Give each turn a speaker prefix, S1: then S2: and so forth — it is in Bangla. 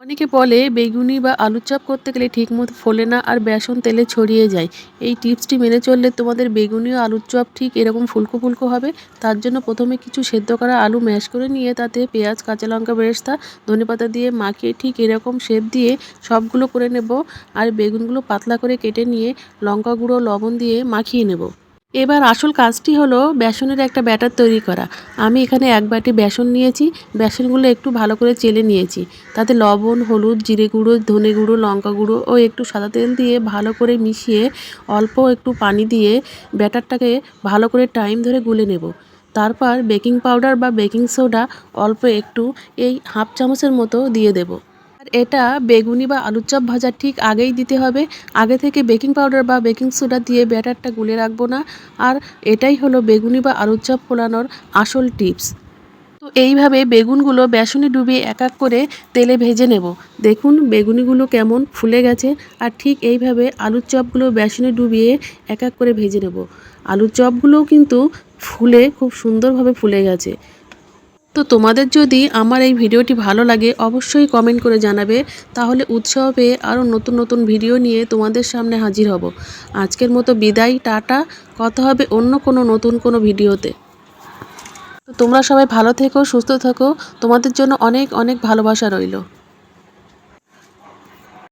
S1: অনেকে বলে বেগুনি বা আলুর চপ করতে গেলে ঠিকমতো ফোলে না আর বেসন তেলে ছড়িয়ে যায়। এই টিপসটি মেনে চললে তোমাদের বেগুনি ও আলুর চপ ঠিক এরকম ফুলকো ফুলকো হবে। তার জন্য প্রথমে কিছু সেদ্ধ করা আলু ম্যাশ করে নিয়ে তাতে পেঁয়াজ, কাঁচা লঙ্কা বেরেস্তা, ধনেপাতা দিয়ে মাখিয়ে ঠিক এরকম শেপ দিয়ে সবগুলো করে নেব। আর বেগুনগুলো পাতলা করে কেটে নিয়ে লঙ্কা গুঁড়ো, লবণ দিয়ে মাখিয়ে নেব। এবার আসল কাজটি হলো বেসনের একটা ব্যাটার তৈরি করা। আমি এখানে 1 বাটি বেসন নিয়েছি। বেসনগুলো একটু ভালো করে চেলে নিয়েছি। তাতে লবণ, হলুদ, জিরে গুঁড়ো, ধনে গুঁড়ো, লঙ্কা গুঁড়ো ও একটু সাদা তেল দিয়ে ভালো করে মিশিয়ে অল্প একটু পানি দিয়ে ব্যাটারটাকে ভালো করে টাইম ধরে গুলে নেব। তারপর বেকিং পাউডার বা বেকিং সোডা অল্প একটু, এই হাফ চামচের মতো দিয়ে দেব। আর এটা বেগুনি বা আলুর চপ ভাজার ঠিক আগেই দিতে হবে। আগে থেকে বেকিং পাউডার বা বেকিং সোডা দিয়ে ব্যাটারটা গুলে রাখবো না। আর এটাই হলো বেগুনি বা আলুর চপ ফোলানোর আসল টিপস। তো এইভাবে বেগুনগুলো বেসনে ডুবিয়ে এক এক করে তেলে ভেজে নেব। দেখুন বেগুনিগুলো কেমন ফুলে গেছে। আর ঠিক এইভাবে আলুর চপগুলো বেসনে ডুবিয়ে এক এক করে ভেজে নেব। আলুর চপগুলোও কিন্তু ফুলে খুব সুন্দরভাবে ফুলে গেছে। তো তোমাদের যদি আমার এই ভিডিওটি ভালো লাগে অবশ্যই কমেন্ট করে জানাবে, তাহলে উৎসাহ পেয়ে আরও নতুন নতুন ভিডিও নিয়ে তোমাদের সামনে হাজির হব। আজকের মতো বিদায়, টাটা। কথা হবে অন্য কোনো নতুন কোনো ভিডিওতে। তো তোমরা সবাই ভালো থেকো, সুস্থ থেকো। তোমাদের জন্য অনেক অনেক ভালোবাসা রইল।